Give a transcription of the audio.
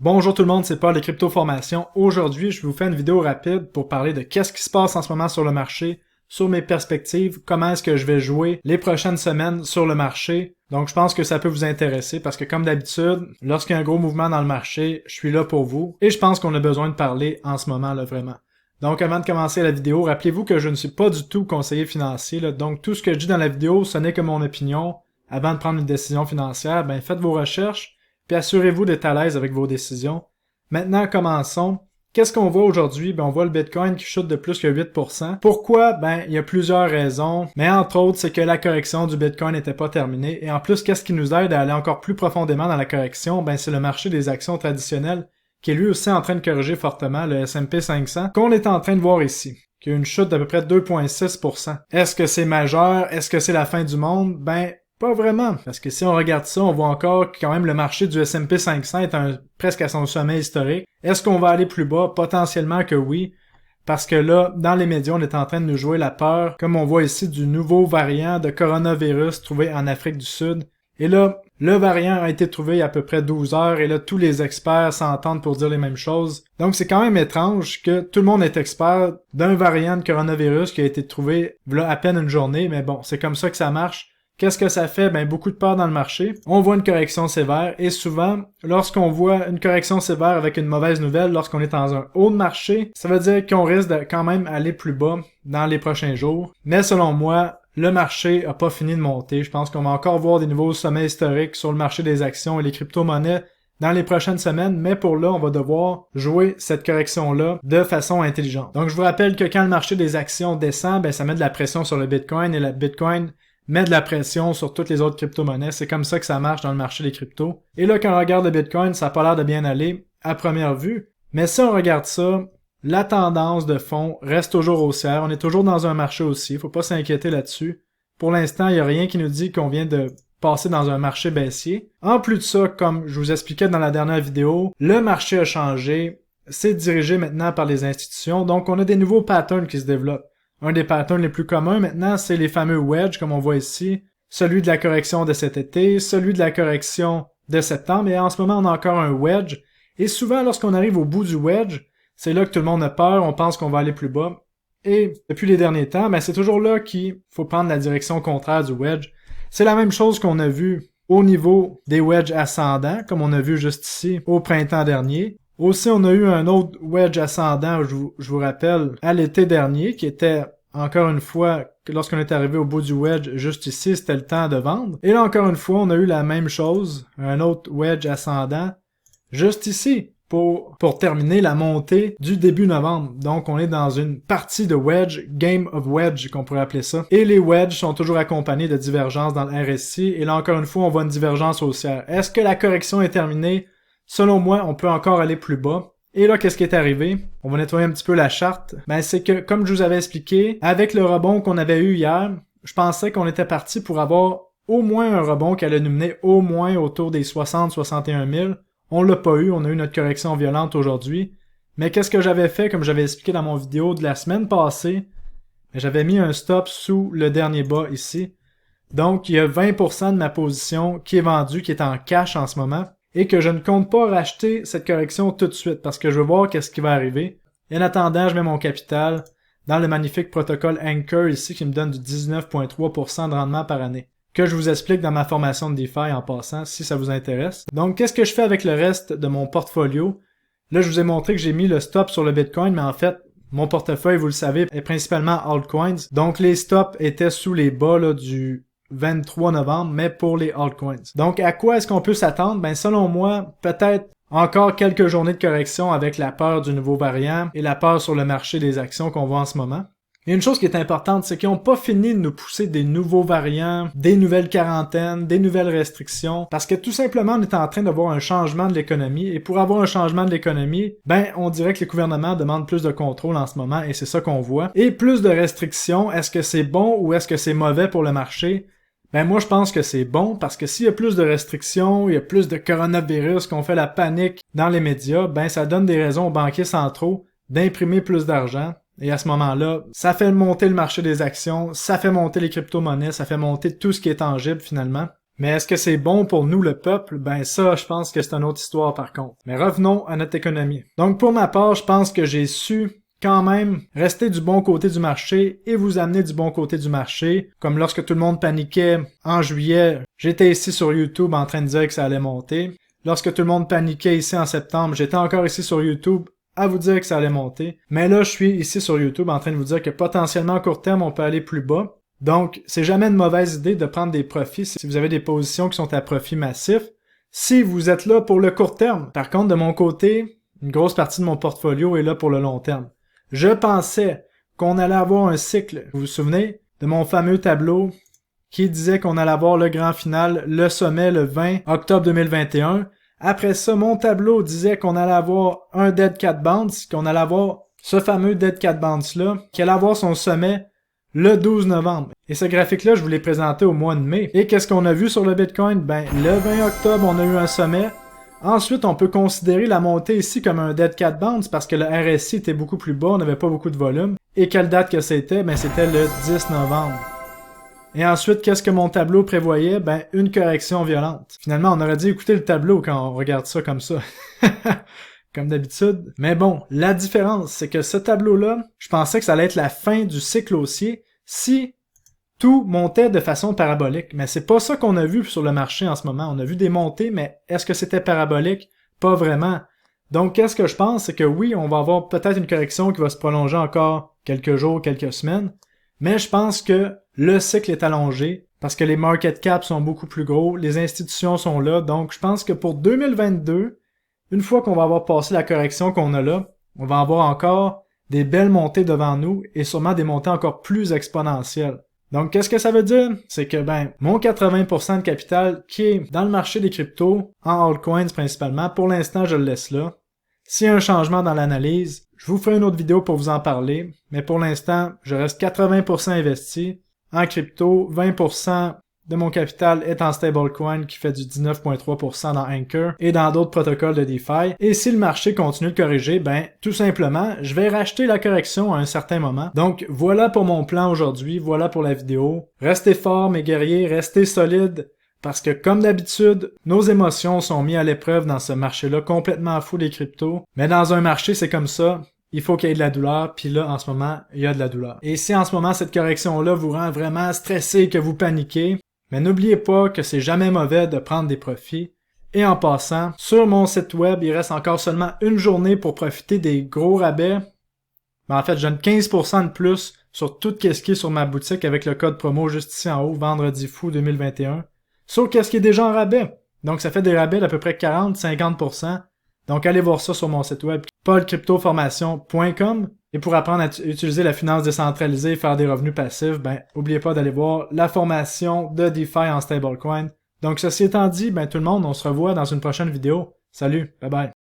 Bonjour tout le monde, c'est Paul de Crypto Formation. Aujourd'hui, je vous fais une vidéo rapide pour parler de qu'est-ce qui se passe en ce moment sur le marché, sur mes perspectives, comment est-ce que je vais jouer les prochaines semaines sur le marché. Donc je pense que ça peut vous intéresser parce que comme d'habitude, lorsqu'il y a un gros mouvement dans le marché, je suis là pour vous et je pense qu'on a besoin de parler en ce moment là vraiment. Donc avant de commencer la vidéo, rappelez-vous que je ne suis pas du tout conseiller financier, là. Donc tout ce que je dis dans la vidéo, ce n'est que mon opinion. Avant de prendre une décision financière, faites vos recherches, puis assurez-vous d'être à l'aise avec vos décisions. Maintenant, commençons. Qu'est-ce qu'on voit aujourd'hui? On voit le Bitcoin qui chute de plus que 8%. Pourquoi? Il y a plusieurs raisons, mais entre autres, c'est que la correction du Bitcoin n'était pas terminée. Et en plus, qu'est-ce qui nous aide à aller encore plus profondément dans la correction? C'est le marché des actions traditionnelles qui est lui aussi en train de corriger fortement, le S&P 500, qu'on est en train de voir ici, qui a une chute d'à peu près 2,6%. Est-ce que c'est majeur? Est-ce que c'est la fin du monde? Pas vraiment, parce que si on regarde ça, on voit encore que quand même le marché du S&P 500 est presque à son sommet historique. Est-ce qu'on va aller plus bas? Potentiellement que oui, parce que là, dans les médias, on est en train de nous jouer la peur, comme on voit ici, du nouveau variant de coronavirus trouvé en Afrique du Sud. Et là, le variant a été trouvé il y a à peu près 12 heures, et là, tous les experts s'entendent pour dire les mêmes choses. Donc c'est quand même étrange que tout le monde est expert d'un variant de coronavirus qui a été trouvé là à peine une journée, mais bon, c'est comme ça que ça marche. Qu'est-ce que ça fait? Beaucoup de peur dans le marché. On voit une correction sévère et souvent, lorsqu'on voit une correction sévère avec une mauvaise nouvelle, lorsqu'on est dans un haut de marché, ça veut dire qu'on risque de quand même aller plus bas dans les prochains jours. Mais selon moi, le marché a pas fini de monter. Je pense qu'on va encore voir des nouveaux sommets historiques sur le marché des actions et les crypto-monnaies dans les prochaines semaines, mais pour là, on va devoir jouer cette correction-là de façon intelligente. Donc, je vous rappelle que quand le marché des actions descend, ça met de la pression sur le Bitcoin et le Bitcoin met de la pression sur toutes les autres crypto-monnaies. C'est comme ça que ça marche dans le marché des cryptos. Et là, quand on regarde le Bitcoin, ça n'a pas l'air de bien aller à première vue. Mais si on regarde ça, la tendance de fond reste toujours haussière. On est toujours dans un marché haussier. Faut pas s'inquiéter là-dessus. Pour l'instant, il n'y a rien qui nous dit qu'on vient de passer dans un marché baissier. En plus de ça, comme je vous expliquais dans la dernière vidéo, le marché a changé. C'est dirigé maintenant par les institutions. Donc, on a des nouveaux patterns qui se développent. Un des patterns les plus communs maintenant, c'est les fameux wedges, comme on voit ici. Celui de la correction de cet été, celui de la correction de septembre, et en ce moment, on a encore un wedge. Et souvent, lorsqu'on arrive au bout du wedge, c'est là que tout le monde a peur, on pense qu'on va aller plus bas. Et depuis les derniers temps, c'est toujours là qu'il faut prendre la direction contraire du wedge. C'est la même chose qu'on a vu au niveau des wedges ascendants, comme on a vu juste ici au printemps dernier. Aussi, on a eu un autre wedge ascendant, je vous rappelle, à l'été dernier, qui était, encore une fois, lorsqu'on est arrivé au bout du wedge, juste ici, c'était le temps de vendre. Et là, encore une fois, on a eu la même chose, un autre wedge ascendant, juste ici, pour terminer la montée du début novembre. Donc, on est dans une partie de wedge, game of wedge, qu'on pourrait appeler ça. Et les wedges sont toujours accompagnés de divergences dans le RSI. Et là, encore une fois, on voit une divergence haussière. Est-ce que la correction est terminée? Selon moi, on peut encore aller plus bas. Et là, qu'est-ce qui est arrivé? On va nettoyer un petit peu la charte. C'est que, comme je vous avais expliqué, avec le rebond qu'on avait eu hier, je pensais qu'on était parti pour avoir au moins un rebond qui allait nous mener au moins autour des 60-61 000. On l'a pas eu, on a eu notre correction violente aujourd'hui. Mais qu'est-ce que j'avais fait, comme j'avais expliqué dans mon vidéo de la semaine passée? J'avais mis un stop sous le dernier bas ici. Donc, il y a 20% de ma position qui est vendue, qui est en cash en ce moment, et que je ne compte pas racheter cette correction tout de suite parce que je veux voir qu'est-ce qui va arriver. Et en attendant, je mets mon capital dans le magnifique protocole Anchor ici qui me donne du 19,3% de rendement par année, que je vous explique dans ma formation de DeFi en passant si ça vous intéresse. Donc, qu'est-ce que je fais avec le reste de mon portfolio? Là, je vous ai montré que j'ai mis le stop sur le Bitcoin, mais en fait, mon portefeuille, vous le savez, est principalement altcoins. Donc, les stops étaient sous les bas là, du 23 novembre, mais pour les altcoins. Donc, à quoi est-ce qu'on peut s'attendre? Selon moi, peut-être encore quelques journées de correction avec la peur du nouveau variant et la peur sur le marché des actions qu'on voit en ce moment. Et une chose qui est importante, c'est qu'ils n'ont pas fini de nous pousser des nouveaux variants, des nouvelles quarantaines, des nouvelles restrictions, parce que tout simplement, on est en train d'avoir un changement de l'économie, et pour avoir un changement de l'économie, on dirait que les gouvernements demandent plus de contrôle en ce moment, et c'est ça qu'on voit. Et plus de restrictions, est-ce que c'est bon ou est-ce que c'est mauvais pour le marché? Moi, je pense que c'est bon parce que s'il y a plus de restrictions, il y a plus de coronavirus, qu'on fait la panique dans les médias, ça donne des raisons aux banquiers centraux d'imprimer plus d'argent. Et à ce moment-là, ça fait monter le marché des actions, ça fait monter les crypto-monnaies, ça fait monter tout ce qui est tangible finalement. Mais est-ce que c'est bon pour nous, le peuple? Ben ça, je pense que c'est une autre histoire par contre. Mais revenons à notre économie. Donc pour ma part, je pense que j'ai su quand même rester du bon côté du marché et vous amener du bon côté du marché. Comme lorsque tout le monde paniquait en juillet, j'étais ici sur YouTube en train de dire que ça allait monter. Lorsque tout le monde paniquait ici en septembre, j'étais encore ici sur YouTube à vous dire que ça allait monter. Mais là, je suis ici sur YouTube en train de vous dire que potentiellement à court terme, on peut aller plus bas. Donc, c'est jamais une mauvaise idée de prendre des profits si vous avez des positions qui sont à profit massif. Si vous êtes là pour le court terme. Par contre, de mon côté, une grosse partie de mon portfolio est là pour le long terme. Je pensais qu'on allait avoir un cycle, vous vous souvenez, de mon fameux tableau qui disait qu'on allait avoir le grand final, le sommet le 20 octobre 2021. Après ça, mon tableau disait qu'on allait avoir un Dead Cat Bounce, qu'on allait avoir ce fameux Dead Cat Bounce-là, qui allait avoir son sommet le 12 novembre. Et ce graphique-là, je vous l'ai présenté au mois de mai. Et qu'est-ce qu'on a vu sur le Bitcoin? Ben, le 20 octobre, on a eu un sommet. Ensuite, on peut considérer la montée ici comme un Dead Cat Bounce parce que le RSI était beaucoup plus bas, on n'avait pas beaucoup de volume. Et quelle date que c'était? Ben, c'était le 10 novembre. Et ensuite, qu'est-ce que mon tableau prévoyait? Ben, une correction violente. Finalement, on aurait dû écouter le tableau quand on regarde ça comme ça. Comme d'habitude. Mais bon, la différence, c'est que ce tableau-là, je pensais que ça allait être la fin du cycle haussier si tout montait de façon parabolique. Mais c'est pas ça qu'on a vu sur le marché en ce moment. On a vu des montées, mais est-ce que c'était parabolique? Pas vraiment. Donc, qu'est-ce que je pense? C'est que oui, on va avoir peut-être une correction qui va se prolonger encore quelques jours, quelques semaines. Mais je pense que le cycle est allongé parce que les market caps sont beaucoup plus gros, les institutions sont là. Donc, je pense que pour 2022, une fois qu'on va avoir passé la correction qu'on a là, on va avoir encore des belles montées devant nous et sûrement des montées encore plus exponentielles. Donc, qu'est-ce que ça veut dire? C'est que, mon 80% de capital qui est dans le marché des cryptos, en altcoins principalement, pour l'instant, je le laisse là. S'il y a un changement dans l'analyse, je vous ferai une autre vidéo pour vous en parler, mais pour l'instant, je reste 80% investi en crypto, 20% de mon capital est en stablecoin qui fait du 19,3% dans Anchor et dans d'autres protocoles de DeFi. Et si le marché continue de corriger, tout simplement, je vais racheter la correction à un certain moment. Donc voilà pour mon plan aujourd'hui, voilà pour la vidéo. Restez forts mes guerriers, restez solides. Parce que comme d'habitude, nos émotions sont mises à l'épreuve dans ce marché-là complètement fou des cryptos. Mais dans un marché, c'est comme ça. Il faut qu'il y ait de la douleur, puis là, en ce moment, il y a de la douleur. Et si en ce moment, cette correction-là vous rend vraiment stressé et que vous paniquez, mais n'oubliez pas que c'est jamais mauvais de prendre des profits. Et en passant, sur mon site web, il reste encore seulement une journée pour profiter des gros rabais. Mais en fait, je donne 15% de plus sur tout ce qui est sur ma boutique avec le code promo juste ici en haut, Vendredi Fou 2021. Sur qu'est-ce qui est déjà en rabais. Donc ça fait des rabais d'à peu près 40-50%. Donc allez voir ça sur mon site web paulcryptoformation.com. Et pour apprendre à utiliser la finance décentralisée et faire des revenus passifs, n'oubliez pas d'aller voir la formation de DeFi en stablecoin. Donc ceci étant dit, tout le monde, on se revoit dans une prochaine vidéo. Salut, bye bye.